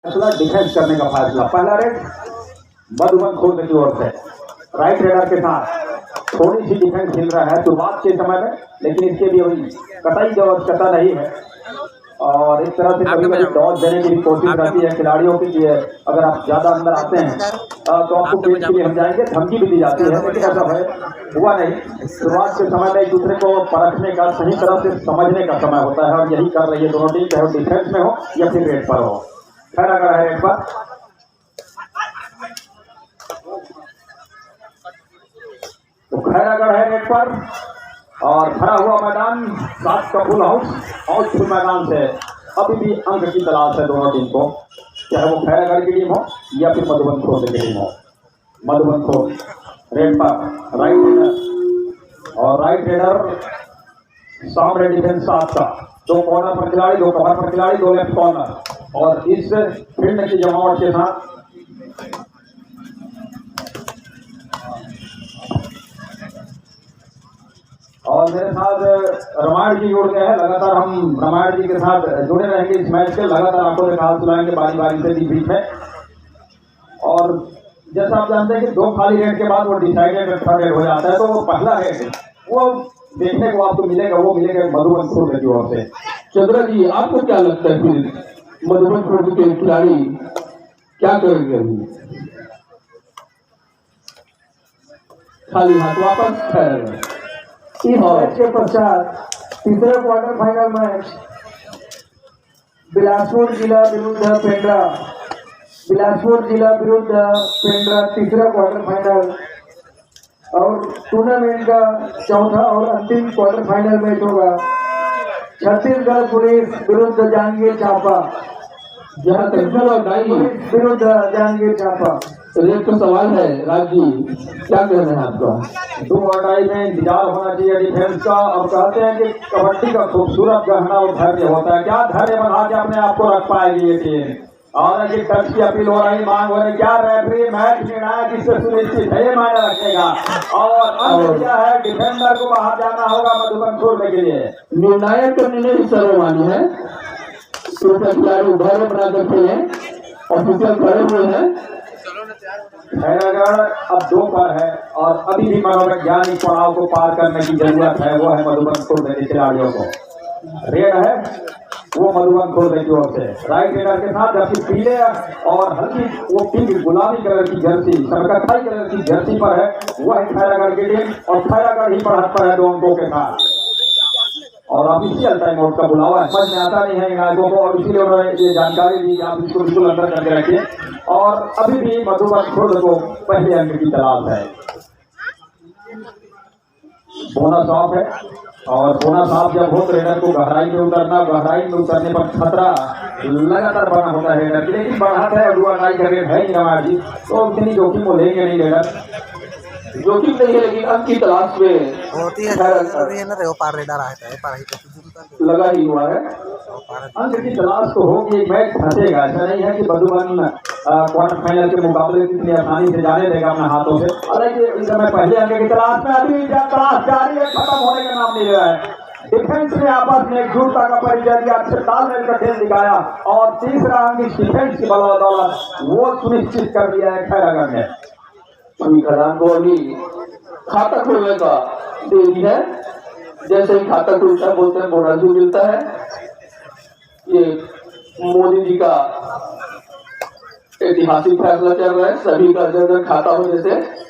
फैसला डिफेंस करने का फैसला। पहला रेड मधुबन खुर्द की ओर से राइट रेडर के साथ थोड़ी सी डिफेंस हिल रहा है शुरुआत के समय में, लेकिन इसके भी अभी कतई जो आवश्यकता नहीं है। और इस तरह से कभी कभी डॉज देने की भी कोशिश रहती है खिलाड़ियों की। अगर आप ज्यादा अंदर आते हैं तो आपको पेट के लिए हम जाएंगे, धमकी भी दी जाती है, लेकिन ऐसा है हुआ नहीं। शुरुआत के समय में एक दूसरे को परखने का, सही तरह से समझने का समय होता है, और यही कर रही है दोनों टीम, चाहे वो डिफेंस में हो या फिर रेड पर हो। खैर अगर है रेड पर तो खैरागढ़ है रेड पर, और भरा हुआ मैदान 7 का फुल हाउस फुल मैदान से अभी भी अंक की तलाश है दोनों टीम को, चाहे वो खैरागढ़ की टीम हो या फिर मधुबन खुर्द की टीम हो। मधुबन खुर्द रेड पर राइट रेडर, और राइट रेडर सामने डिफेंस 7 का, 2 कॉर्नर पर खिलाड़ी, 2 कवर पर खिलाड़ी, 2 लेफ्ट कॉर्नर, और इस फील्ड की जमावट के साथ और मेरे साथ रामायण जी जुड़ गए हैं। लगातार हम रामायण जी के साथ जुड़े रहेंगे इस मैच के, लगातार आपको हाल सुनाएंगे बारी बारी से बीच में। और जैसा आप जानते हैं कि 2 खाली रेड के बाद वो डिसाइडेड थर्ड रेड हो जाता है, तो वो पहला रेड वो देखने को आपको मिलेगा, वो मिलेगा मधुबन खुर्द की ओर से। चंद्रा जी, आपको क्या लगता है फिर मधुबन खुर्द के खिलाड़ी क्या करेंगे? खाली हाथ वापस खैरागढ़। इस मैच के पश्चात तीसरे क्वार्टर फाइनल मैच बिलासपुर जिला विरुद्ध पेंड्रा, बिलासपुर जिला विरुद्ध पेंड्रा तीसरा क्वार्टर फाइनल, और टूर्नामेंट का चौथा और अंतिम क्वार्टर फाइनल मैच होगा छत्तीसगढ़ पुलिस विरुद्ध जांजगीर चांपा, विरुद्ध जांजगीर चांपा। एक तो सवाल है राज जी, क्या कहना है आपका? 2 अढ़ाई में इंतजार होना चाहिए डिफेंस का। अब कहते हैं कि कबड्डी का खूबसूरत गहना और धैर्य होता है, क्या धैर्य बना के अपने आप को रख पाएगी ये टीम। और ये टच की अपील हो रही, मांग हो रही, क्या रेफरी मैच निर्णायक इससे सुनिश्चित है, ये मायने रखेगा। और क्या है, डिफेंडर को बाहर जाना होगा मधुबन खुर्द के लिए। निर्णायक का निर्णय सर्वमान्य है, खिलाड़ी उभर बराबर खेले, ऑफिसर खड़े हुए हैं। खैरागढ़ अब 2 पर है, और अभी भी मनोवैज्ञानिक पड़ाव को पार करने की जरूरत है, वो है मधुबन खुर्द के खिलाड़ियों को। रेड है वो मधुबन खुर्द की ओर से राइट रेडर के साथ, जबकि पीले और हल्की वो पिंक गुलाबी कलर की जर्सी, सरकत्थाई कलर की जर्सी पर है वो है खैरागढ़ की टीम, और खैरागढ़ ही बढ़त पर है 2 अंकों के साथ। और ऑफिशियल टाइम आउट का बुलावा है, समझ में आता नहीं है नायकों को, और इसीलिए उन्होंने ये जानकारी दी, आप इसको बिल्कुल अंदर करके रखिए। और अभी भी मधुबन खुर्द को पहले अंक की तलाश है। बोनस ऑफ है, और बोनस ऑफ जब हो तो रेडर को गहराई में उतरना, गहराई में उतरने पर खतरा लगातार बना होता है रेडर, लेकिन बढ़ाता है 2 अढ़ाई का रेट है रामायण जी, तो इतनी जोखिम वो लेंगे नहीं रेडर, जोखिम नहीं है, लेकिन अंक की तलाश में होती है ना, पार रेडर आता है, पार ही लगा ही हुआ है। अंक की तलाश तो होगी, एक मैच फंसेगा। ऐसा नहीं है कि मधुबन क्वार्टर फाइनल के मुकाबले इतनी आसानी से जाने देगा अपने हाथों से। हालांकि इस समय पहले अंक की तलाश में अभी तलाश जारी है, खत्म होने का नाम नहीं ले रहा है। डिफेंस ने आपस में एकजुटता का परिचय दिया, अच्छे तालमेल का खेल दिखाया, और तीसरा अंक इस डिफेंस की बदौलत वो सुनिश्चित कर दिया है खैरागढ़ ने। खदान को अभी खाता खुलने का देरी है, जैसे ही खाता खुलता है बोलते हैं बोनस भी मिलता है। ये मोदी जी का ऐतिहासिक फैसला चल रहा है, सभी का जन खाता होने से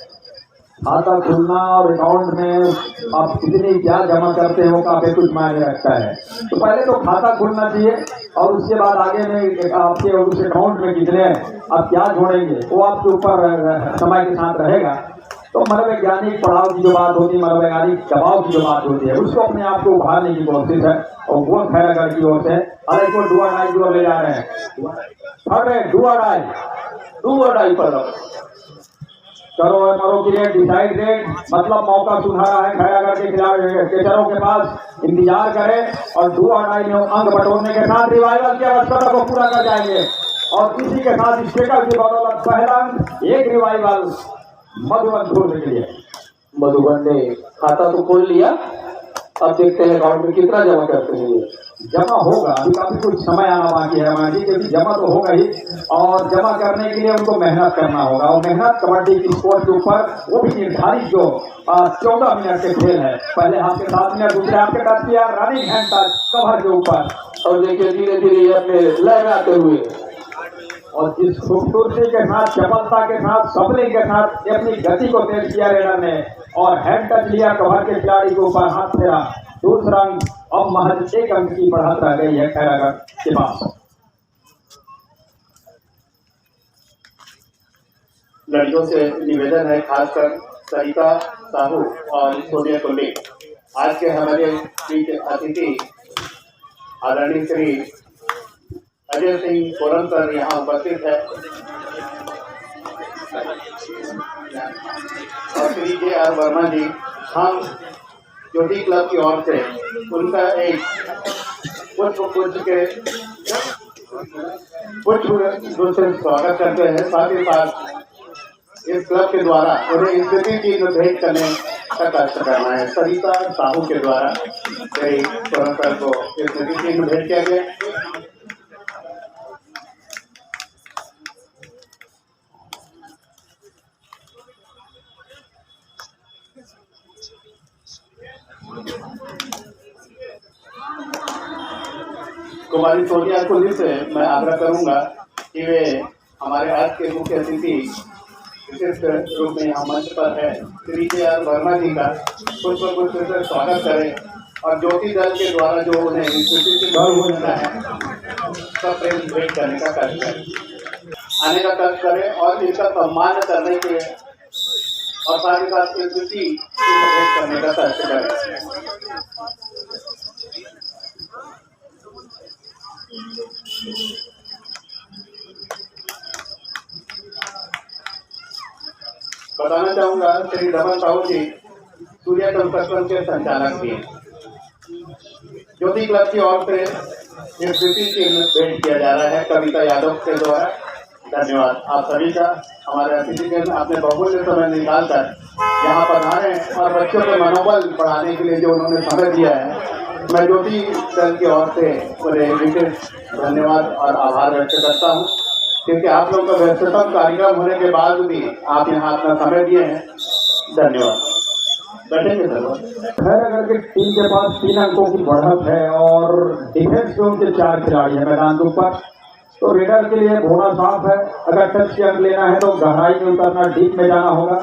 खाता खुलना और अकाउंट में आप कितनी क्या जमा करते हो काफी कुछ मायने रखता है। तो पहले तो खाता खुलना चाहिए, और उसके बाद आगे में आपके उस अकाउंट में कितने आप क्या जोड़ेंगे वो आपके ऊपर समय के साथ रहेगा। तो मनोवैज्ञानिक पड़ाव की जो बात होती है, मनोवैज्ञानिक दबाव की जो बात होती है, उसको अपने आप को उभारने की कोशिश है, और वो खैरागढ़ की ओर से अलग को 2 अढ़ाई की ओर ले जा रहे हैं। थर्ड है 2 अढ़ाई पर करो मरो की रेट, डिसाइड रेट, मतलब मौका सुधारा है खैरागढ़ के खिलाड़ी केचरों के पास, इंतजार करें, और 2 अढ़ाई में अंक बटोरने के साथ रिवाइवल की आवश्यकता को पूरा कर जाएंगे। और इसी के साथ स्टेकर की बदौलत पहला अंक, 1 रिवाइवल मधुबन खुर्द के लिए। मधुबन ने खाता तो खोल लिया, अब देखते हैं अकाउंट में कितना जमा करते हैं ये। जमा होगा, अभी काफी कुछ समय आना बाकी है मांझी, क्योंकि जमा तो होगा ही, और जमा करने के लिए उनको मेहनत करना होगा। और मेहनत कबड्डी की स्पोर्ट के ऊपर, वो भी निर्धारित जो 14 मिनट के खेल है, पहले हाथ के 7 मिनट, दूसरे हाथ के टच किया, रनिंग हैंड टच कवर के ऊपर, और देखिए धीरे धीरे ये अपने लय में आते हुए, और जिस खूबसूरती के साथ, चपलता के साथ, सफलिंग के साथ अपनी गति को तेज किया रेडर ने, और हैंड टच लिया कवर के खिलाड़ी के ऊपर, हाथ फेरा, दूसरा अंक। अब महज 1 अंक की बढ़त रह गई है खैरागढ़ के पास। लड़कियों से निवेदन है, खासकर सरिता साहू और सोनिया कुल्ली, आज के हमारे बीच अतिथि आदरणीय श्री अजय सिंह कोरमकर यहाँ उपस्थित है, और श्री जे.आर. वर्मा जी, हम ज्योति क्लब की ओर से उनका एक पुष्प से स्वागत करते हैं। साथ ही साथ इस क्लब के द्वारा उन्हें स्मृति चिन्ह भेंट करने का कष्ट करना है। सरिता साहू के द्वारा श्री कोरमकर को स्मृति चिन्ह भेंट किया गया। कुमारी सोनिया कुल्ली से मैं आग्रह करूंगा कि वे हमारे आज के मुख्य अतिथि विशिष्ट रूप में यहाँ मंच पर है श्री जे.आर. वर्मा जी का पुष्प से स्वागत करें, और ज्योति दल के द्वारा जो उन्हें मिलता है सब प्रेम भेंट करने का कार्य करें, आने का कार्य करें, और इनका सम्मान करने के और साथ ही साथ भेंट करने का कार्य करें। बताना चाहूंगा श्री रमन साहू जी सूर्या कंस्ट्रक्शन के संचालक भी, ज्योति क्लब की ओर से एक स्मृति चिन्ह भेंट किया जा रहा है कविता यादव के द्वारा। धन्यवाद आप सभी का। हमारे अतिथिगण आपने बहुमूल्य समय निकालकर यहाँ पधारे और बच्चों के मनोबल बढ़ाने के लिए जो उन्होंने समय दिया है, मैं ज्योति दल की ओर से उन्हें विशेष धन्यवाद और आभार व्यक्त करता हूँ, क्योंकि आप लोगों का व्यस्ततम कार्यक्रम होने के बाद भी आप यहाँ अपना समय दिए हैं। धन्यवाद। बैठेंगे सर। खैरागढ़ की टीम के पास 3 अंकों की बढ़त है, और डिफेंस जोन के 4 खिलाड़ी हैं मैदान के ऊपर, तो रेडर के लिए भोना साफ है। अगर टच के अंक लेना है तो गहराई में उतरना, डीप में जाना होगा,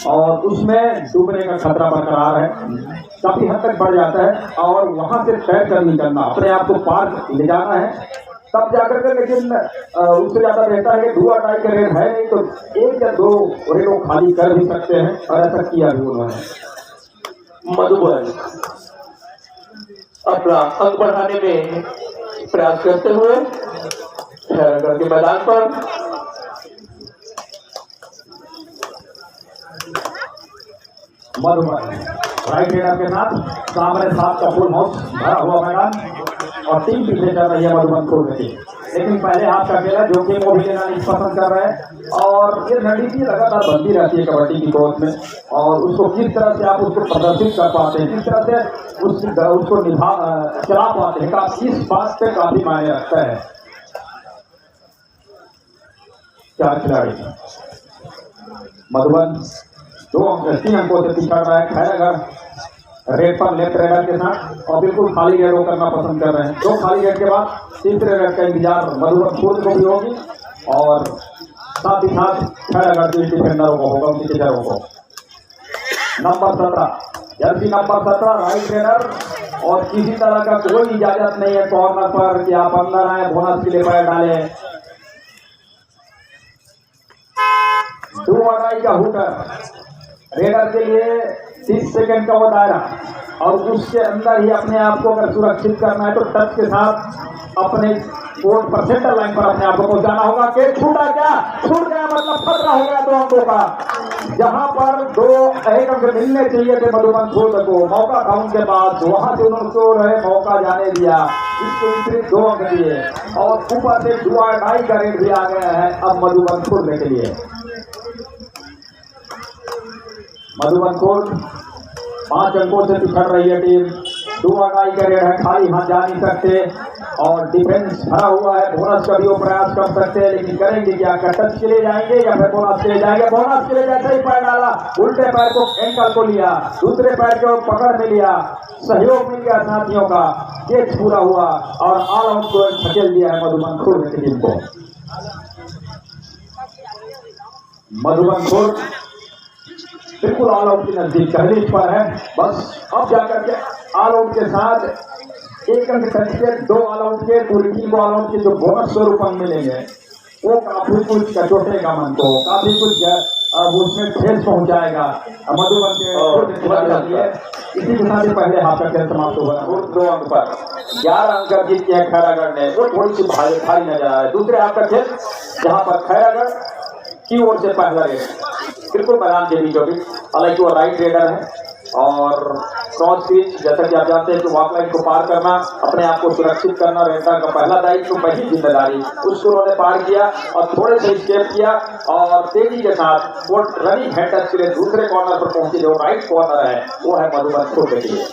और उसमें डूबने का खतरा बरकरार है, काफी हद तक बढ़ जाता है, और वहां से तय कर निकलना, अपने आप को पार ले जाना है तब जाकर के। लेकिन उससे ज्यादा बेहतर है कि धुआ टाई का रेड है नहीं तो 1 या 2 रेडों खाली कर भी सकते हैं, और ऐसा किया भी उन्होंने। मधुबन अपना अंक बढ़ाने में प्रयास करते हुए खैरागढ़ के मैदान पर मधुबन राइट रेडर के साथ सामने 7 का फुल हाउस भरा हुआ मैदान, और 3 पीछे चल रही है मधुबन को गति। लेकिन पहले हाथ का खेला जोखिम को भी लेना नहीं पसंद कर रहे हैं, और ये रणनीति लगातार बनती रहती है कबड्डी की कोर्ट में, और उसको किस तरह से आप उसको प्रदर्शित कर पाते हैं, किस तरह से उसको चला पाते हैं, इस बात पे काफी मायने रखता है। 4 खिलाड़ी मधुबन 3 अंकों से पिछड़ रहा है। खैरागढ़ रेड पर लेफ्ट रेडर के साथ, और बिल्कुल खाली रेडो करना पसंद कर रहे हैं। 2 खाली रेड के बाद तीसरे रेड का इंतजार मधुबन खुद को भी होगी, और साथ ही साथ खैरागढ़ के डिफेंडरों को होगा, उनके टीचरों को। Number 17 Jersey number 17 right raider, और किसी तरह का कोई इजाजत नहीं है कॉर्नर पर कि आप अंदर आए बोनस के लिए पैर डालें। 2 अढ़ाई का हुटर रेडर के लिए 30 सेकंड का वो दायरा, और उसके अंदर ही अपने आप को अगर सुरक्षित करना है तो टच के साथ अपने कोर्ट पर सेंटर लाइन पर अपने आप को पहुंचाना होगा। कि छूटा क्या, छूट गया मतलब खतरा हो गया 2 अंकों का। जहां पर 1 अंक मिलने चाहिए थे मधुबन खुद को, मौका था उनके पास, वहां से उन्होंने मौका जाने दिया, इसके विपरीत 2 अंक दिए, और ऊपर से 2 अढ़ाई का रेट भी आ गया है अब मधुबन खुद के लिए। मधुबन कोर्ट 5 अंकों से पिछड़ रही है टीम। डू और डाई का रेड है, खाली हाथ जा नहीं सकते और डिफेंस भरा हुआ है। बोनस का भी वो प्रयास कर सकते हैं, लेकिन करेंगे क्या? टच के लिए जाएंगे या फिर बोनस के लिए जाएंगे? बोनस के लिए जैसे ही पैर डाला, उल्टे पैर को एंकल को लिया, दूसरे पैर को पकड़ में लिया, सहयोग मिल गया साथियों का, कैच पूरा हुआ और ऑल आउट को धकेल दिया है मधुबन खुर्द की टीम को। मधुबन खुर्द बिल्कुल ऑल आउट की नजदीक पहली पर है, बस अब जाकर के ऑल आउट के साथ एक अंक टच के 2 ऑल आउट के पूरी टीम को ऑल आउट के जो बोनस स्वरूप अंक मिलेंगे वो काफी कुछ कचोटेगा मन को, काफी कुछ उसमें ठेस पहुंचाएगा मधुबन के। इसी के साथ ही पहले हाफ का खेल समाप्त होगा और 2 अंक पर 11 अंक कर जीत किया खैरागढ़ ने, वो थोड़ी सी भारी नजर आ रहा है। दूसरे हाफ का खेल जहां पर खैरागढ़ की ओर से पहला रेड बिल्कुल मैदान के बीचों बीच, हालांकि वो राइट रेडर है और क्रॉस पिच, जैसा कि आप जानते हैं कि वॉक लाइन को पार करना, अपने आप को सुरक्षित करना रेडर का पहला दायित्व, पहली जिम्मेदारी, उसको उन्होंने पार किया और थोड़े से स्टेप किया और तेजी के साथ वो रनिंग हेड टच के लिए दूसरे कॉर्नर पर पहुंचे। जो राइट कॉर्नर है वो है मधुबन खुर्द के लिए।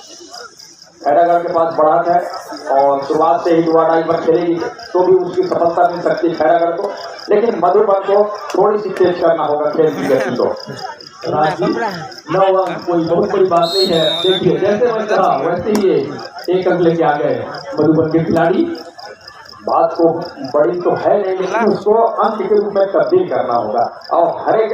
खैरागढ़ के पास बढ़त है और शुरुआत से ही डुआडाई पर खेलेगी तो भी उसकी सफलता मिल सकती है खैरागढ़ को, लेकिन मधुबन को थोड़ी सी तेज करना होगा खेल की गति को। 9 अंक कोई बहुत बड़ी बात नहीं है। देखिए जैसे मैं कहा वैसे ही 1 अंक लेके आ गए मधुबन के खिलाड़ी। बात को बड़ी तो है नहीं, लेकिन उसको अंक के रूप में तब्दील करना होगा और हर एक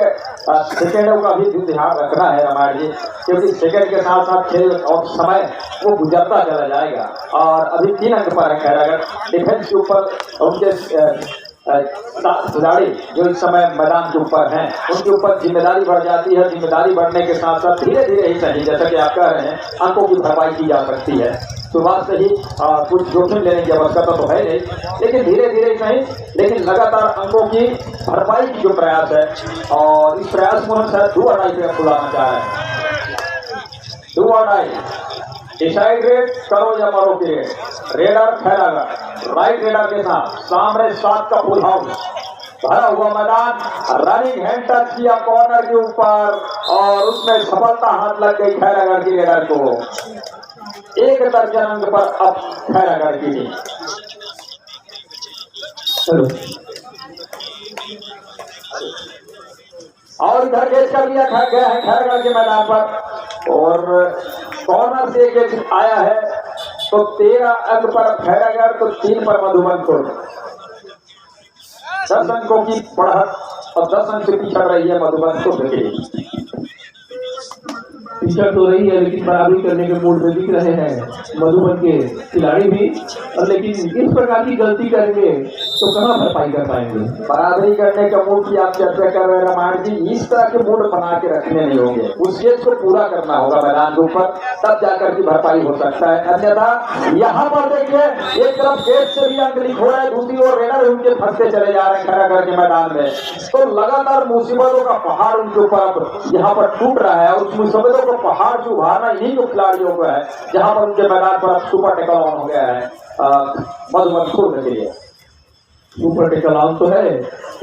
सेकेंडों का भी ध्यान रखना है रामायण जी, क्योंकि सेकेंड के साथ साथ खेल और समय वो गुजरता चला जाएगा। और अभी 3 अंक पर है खैरागढ़। डिफेंस के ऊपर उनके खिलाड़ी जो इस समय मैदान के ऊपर हैं उनके ऊपर जिम्मेदारी बढ़ जाती है। जिम्मेदारी बढ़ने के साथ साथ धीरे धीरे ही सही, जैसा कि आप कह रहे हैं, अंकों की भरपाई की जा सकती है। शुरुआत से ही कुछ जोखिम लेने की आवश्यकता तो है नहीं, लेकिन धीरे धीरे ही सही, लेकिन लगातार अंकों की भरपाई की जो प्रयास है और इस प्रयास को हम शायद डू और डाई पे बुलाना चाह रहे हैं। डू और डाई, डिसाइड रेड करो या मरो की red. Raider Khairagarh right raider के साथ सामने 7 का फुल हाउस, भरा हुआ मैदान, रनिंग हैंड टच किया कॉर्नर के ऊपर और उसमें सफलता हाथ लग गई खैरागढ़ की रेडर को। 1 दर्जन अंक पर अब खैरागढ़ की टीम। और इधर कैच कर लिया गया है खैरागढ़ के मैदान पर और कॉर्नर से कैच आया है तो 13 अंक पर खैरागढ़, तो 3 पर मधुबन खुर्द। 10 अंकों की बढ़त और 10 अंक से पिछड़ रही है मधुबन खुर्द की। पिछड़ तो रही है लेकिन बराबरी करने के मूड में दिख रहे हैं मधुबन के खिलाड़ी भी, और लेकिन इस प्रकार की गलती करेंगे तो कहाँ भरपाई कर पाएंगे। बराबरी करने का मूड की आप चर्चा कर रहे हैं रामायण जी, इस तरह के मूड बना के रखने नहीं होंगे, उस चीज को पूरा करना होगा मैदान के ऊपर, तब जाकर की भरपाई हो सकता है। अन्यथा यहाँ पर देखिए एक तरफ गेट से भी अंक लीक हो रहा है, दूसरी ओर रेडर उनके फंसते चले जा रहे हैं खैरागढ़ के मैदान में, तो लगातार मुसीबतों का पहाड़ उनके ऊपर अब यहाँ पर टूट रहा है और उस मुसीबतों को पहाड़ से उभारना इन्हीं को खिलाड़ियों को है, जहां पर उनके मैदान पर अब सुपर टेकल ऑन हो गया है मधुबन खुर्द के लिए। सुपर टेकल ऑन तो है,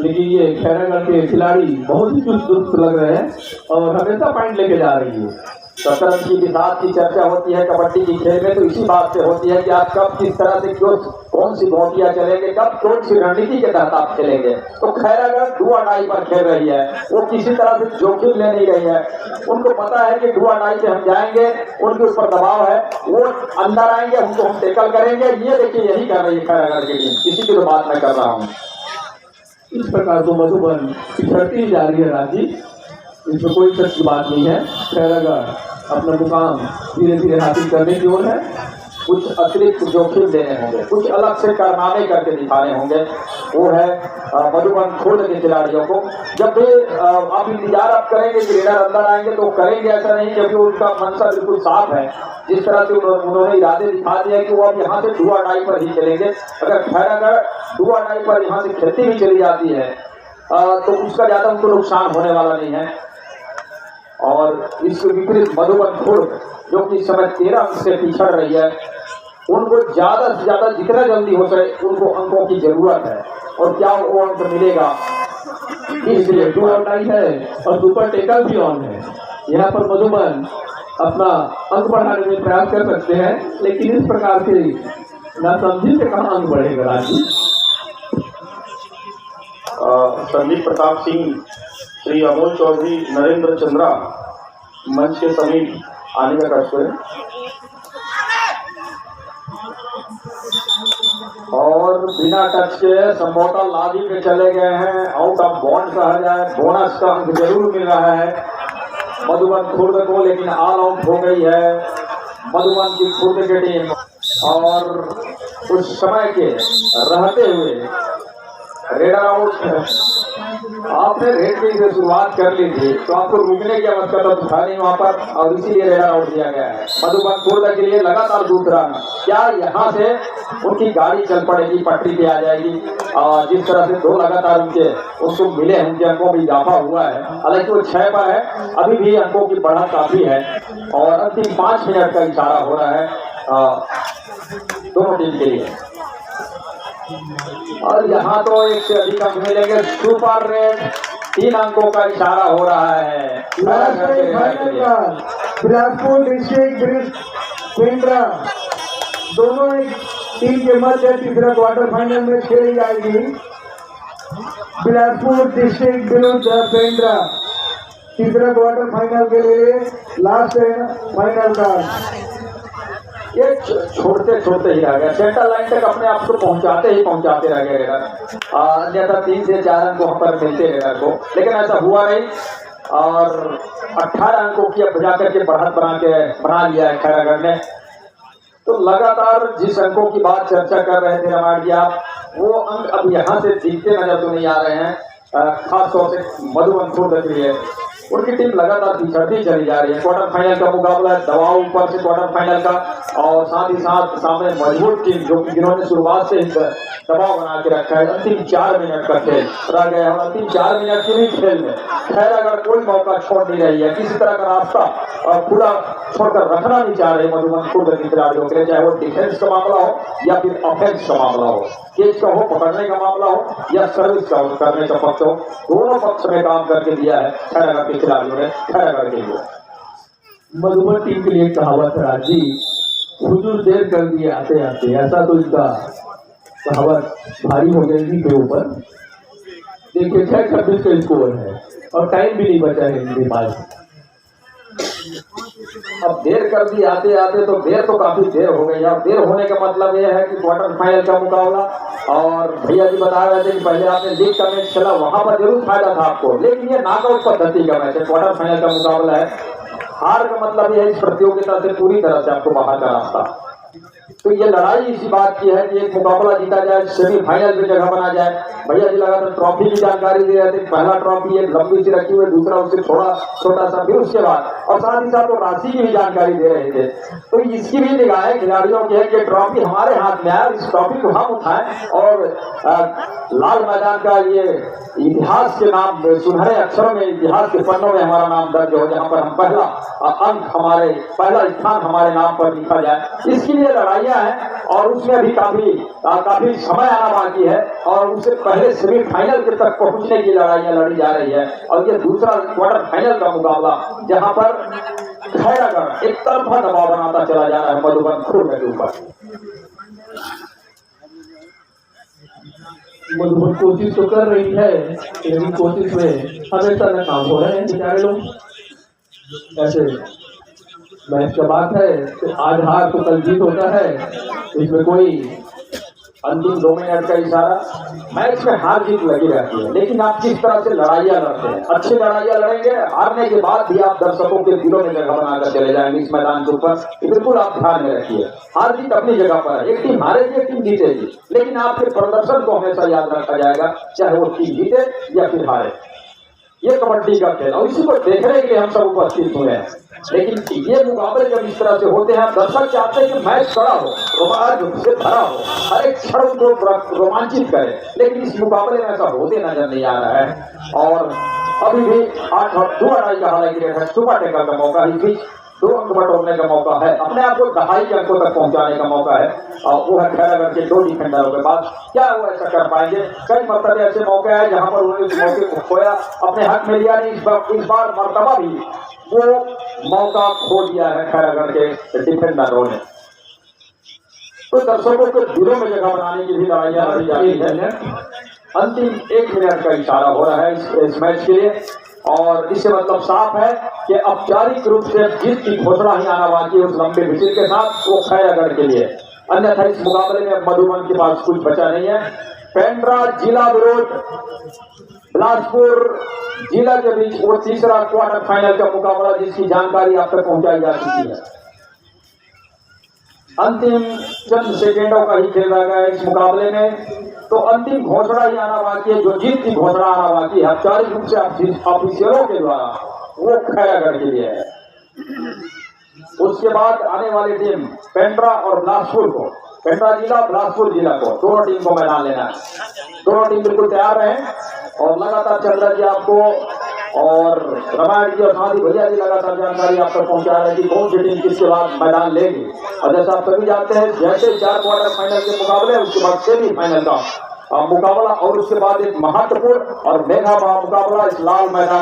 लेकिन ये खैरागढ़ के खिलाड़ी बहुत ही चुस्त लग रहे हैं और हमेशा पॉइंट लेके जा रही है। शतरंज की विधात की चर्चा होती है कबड्डी की खेल में, तो इसी बात से होती है कि आप कब किस तरह से क्यों कौन सी गोटियां चलेंगे, कब कौन सी रणनीति के तहत आप खेलेंगे। तो खैरागढ़ डू और डाई पर खेल रही है, वो किसी तरह से जोखिम ले नहीं रही है। उनको पता है कि डू और डाई से हम जाएंगे, उनके ऊपर दबाव है, वो अंदर आएंगे, उनको हम टेकल करेंगे। ये देखिए यही कर रही है खैरागढ़ की टीम, किसी की तो बात मैं कर रहा हूँ। इस प्रकार तो मधुबन पिछड़ती जा रही है राजी, इसमें कोई शक की बात नहीं है। खैरागढ़ अपना मुकाम धीरे धीरे हासिल करने की ओर है। कुछ अतिरिक्त जोखिम देने होंगे, कुछ अलग से कारनामे करके दिखाने होंगे, वो है मधुबन खुर्द के खिलाड़ियों को। जब भी आप इंतजार आप करेंगे कि रेडर अंदर आएंगे तो करेंगे ऐसा नहीं, क्योंकि उनका मंशा बिल्कुल साफ है। जिस तरह से उन्होंने इरादे दिखा दिया कि वो अब यहाँ से डू और डाई पर ही खेलेंगे। अगर खैरागढ़ डू और डाई पर यहाँ से खेलती भी चली जाती है तो उसका ज्यादा उनको नुकसान होने वाला नहीं है। और इसके विपरीत मधुबन खुर्द जो कि इस समय 13 अंक से पिछड़ रही है, उनको ज्यादा से ज्यादा जितना जल्दी हो सके उनको अंकों की जरूरत है। और क्या वो अंक मिलेगा, इसलिए डू और डाई है और सुपर टेकल भी ऑन है। यहाँ पर मधुबन अपना अंक बढ़ाने में प्रयास कर सकते हैं, लेकिन इस प्रकार से नासमझी से कहाँ अंक बढ़ेगा राजी। संदीप प्रताप सिंह, श्री अमोल चौधरी, नरेंद्र चंद्रा मंच के समीप आने का कष्ट है। और बिना टच के संभवतः लादी पे चले गए हैं, आउट ऑफ बॉन्ड कहा जाए, बोनस का अंक जरूर मिल रहा है मधुबन खुर्द को, लेकिन ऑल आउट हो गई है मधुबन की खुर्द की टीम। और उस समय के रहते हुए रेड आउट, आपने रेड की से शुरुआत कर ली थी तो आपको रुकने की आवश्यकता तो था नहीं वहां पर, और इसीलिए रेड आउट दिया गया है मधुबन खुर्द के लिए। लगातार दूसरा, क्या यहाँ से उनकी गाड़ी चल पड़ेगी, पटरी पे आ जाएगी। जिस तरह से दो लगातार उनको मिले हैं, उनके अंकों में इजाफा हुआ है, हालांकि वो 6 पर है, अभी भी अंकों की बढ़त काफी है और अंतिम 5 मिनट का इशारा हो रहा है दोनों टीम के लिए। और यहाँ तो एक से अधिक अंक मिलेंगे, सुपर रेड 3 अंकों का इशारा हो रहा है। बिलासपुर डिस्ट्रिक्ट पेंड्रा दोनों एक टीम के मध्य तीसरा क्वार्टर फाइनल में खेली जाएगी। बिलासपुर डिस्ट्रिक्ट विरुद्ध पेंड्रा तीसरा क्वार्टर फाइनल के लिए लास्ट फाइनल का ये छोड़ते छोड़ते ही रह गया, सेंटर लाइन तक अपने आप को पहुंचाते रह गए अन्यथा 3 से 4 अंक वहां पर मिलते रेडर को, लेकिन ऐसा हुआ नहीं। और 18 अंकों की अब बजा करके बढ़त बना लिया है खैरागढ़ ने। तो लगातार जिस अंकों की बात चर्चा कर रहे थे रमाण जी आप, वो अंक अब यहाँ से दिखते नजर तो नहीं आ रहे हैं, खासतौर से मधुबन खुर्द के लिए। उनकी टीम लगातार पिछड़ती चली जा रही है। क्वार्टर फाइनल का मुकाबला है, दबाव ऊपर से क्वार्टर फाइनल का, और साथ ही साथ सामने मजबूत टीम जिन्होंने शुरुआत से दबाव बना के रखा है। अंतिम 4 मिनट का खेल रह गया है, अंतिम 4 मिनट के भी खेल में खैरागढ़ कोई मौका छोड़ नहीं रही है, किसी तरह का रास्ता खुला छोड़कर रखना नहीं चाह रहे मधुबन खुर्द के खिलाड़ियों के लिए, चाहे वो डिफेंस का मामला हो या फिर ऑफेंस का मामला हो, केच का हो, पकड़ने का मामला हो या सर्विस का करने का पक्ष हो, दोनों पक्ष में काम करके दिया है खैरागढ़ के खिलाड़ियों ने खैरागढ़ के लिए। मधुबन टीम के लिए कहावत है राजी, हुजूर देर कर दिए आते आते, ऐसा तो इनका कहावत भारी हो गई इनके ऊपर। देखिए 6-26 का स्कोर है और टाइम भी नहीं बचा है इनके पास। अब देर कर दी आते आते, तो देर तो काफी देर हो गई है। अब देर होने का मतलब यह है कि क्वार्टर फाइनल का मुकाबला, और भैया जी बता रहे थे कि पहले आपने लीग का मैच खेला, वहां पर जरूर फायदा था आपको, लेकिन ये नॉकआउट पद्धति का मैच है, क्वार्टर फाइनल का मुकाबला है। हार का मतलब यह है इस प्रतियोगिता से पूरी तरह से आपको बाहर का रास्ता। तो ये लड़ाई इसी बात की है कि एक मुकाबला जीता जाए, सेमीफाइनल में जगह बना जाए। भैया जी लगातार ट्रॉफी की जानकारी दे रहे थे, पहला ट्रॉफी एक लंबी सी रखी हुई, दूसरा उससे थोड़ा छोटा सा, फिर उसके बाद, और साथ ही साथ वो राशि की भी जानकारी दे रहे थे। तो इसकी भी निगाहें खिलाड़ियों की है कि ट्रॉफी हमारे हाथ में है, इस ट्रॉफी को हम उठाएं और लाल मैदान का ये इतिहास के नाम, सुनहरे अक्षरों में इतिहास के पन्नों में हमारा नाम दर्ज हो, जहाँ पर हम पहला स्थान हमारे नाम पर लिखा जाए। इसके लिए लड़ाइयाँ हैं और उसमें अभी काफी समय आना बाकी है, और उससे पहले सेमीफाइनल के तक पहुंचने की लड़ाइयाँ लड़ी जा रही है। और ये दूसरा क्वार्टर फाइनल का मुकाबला, जहां पर खैरागढ़ एक तरफा दबाव बनाता चला जा रहा है मधुबन खुर्द के ऊपर। मधुबन कोशिश तो कर रही है, लेकिन कोशिश में हमेशा नाकाम हो रहे हैं बेचारे लोग। ऐसे मैच का बात है, तो आज हार तो कल जीत होता है, इसमें कोई अंतिम 2 मिनट का इशारा। मैच में हार जीत लगी रहती है, लेकिन आप किस तरह से लड़ाइयाँ लड़ते हैं, अच्छी लड़ाइयाँ लड़ेंगे, हारने के बाद भी आप दर्शकों के दिलों में जगह बनाकर चले जाएंगे इस मैदान के ऊपर। बिल्कुल आप ध्यान में रखिए, हार जीत अपनी जगह पर है, एक टीम हारेगी एक टीम जीतेगी, लेकिन आपके प्रदर्शन को हमेशा याद रखा जाएगा, चाहे वो टीम जीते या फिर हारे। ये कबड्डी का खेल, और इसी को देखने के लिए हम सब उपस्थित हुए हैं। लेकिन ये मुकाबले जब इस तरह से होते हैं, दर्शक चाहते हैं कि मैच कड़ा हो, रोमांच से भरा हो, हर एक क्षण को रोमांचित करे, लेकिन इस मुकाबले में ऐसा होते नजर नहीं आ रहा है। और अभी भी 8-2 का हालांकि है, सुपर टेकर का मौका, इस बीच 2 अंक बटोरने का मौका है, अपने आप को 2.5 अंकों तक पहुंचाने का मौका है, और वो है खैरागढ़ के 2 डिफेंडरों के पास। क्या वो ऐसा कर पाएंगे? कई मरतबे ऐसे मौके आए जहां पर उन्होंने इस मौके को खोया, अपने हक में लिया नहीं। इस बार मरतबा भी वो मौका खो दिया है खैरागढ़ के डिफेंडरों ने। तो दर्शकों के दिलों में जगह बनाने की भी लड़ाइयां लड़ी जा रही है। अंतिम 1 मिनट का इशारा हो रहा है इस मैच के लिए, और इससे मतलब साफ है कि औपचारिक रूप से जीत की घोषणा ही आना बाकी है उस लंबे विजिल के साथ, वो खैरागढ़ के लिए। अन्यथा इस मुकाबले में मधुबन के पास कुछ बचा नहीं है। पेंड्रा जिला विरोध बिलासपुर जिला के बीच वो तीसरा क्वार्टर फाइनल का मुकाबला, जिसकी जानकारी आप तक पहुंचाई जा चुकी है। अंतिम चंद सेकेंडों का ही खेल रह गया इस मुकाबले में, तो अंतिम घोषणा ही आना बाकी है, जो जीत की घोषणा आना बाकी है औपचारिक रूप से ऑफिशियलों के द्वारा, वो खैरागढ़ के लिए है। उसके बाद आने वाली टीम पेंड्रा और बिलासपुर को, पेंड्रा जिला बिलासपुर जिला को, दोनों टीम को मैदान लेना है। दोनों टीम बिल्कुल तैयार रहें और लगातार चंद्रा जी आपको और रामायण जी और साथ ही भैया जी लगातार जानकारी आप तक पहुंचा रहे हैं कि कौन सी टीम किसके बाद मैदान लेगी। और जैसा आप सभी जानते हैं, जैसे 4 क्वार्टर फाइनल के मुकाबले, उसके बाद सेमीफाइनल का मुकाबला और उसके बाद एक महत्वपूर्ण और मेगा मुकाबला इस लाल मैदान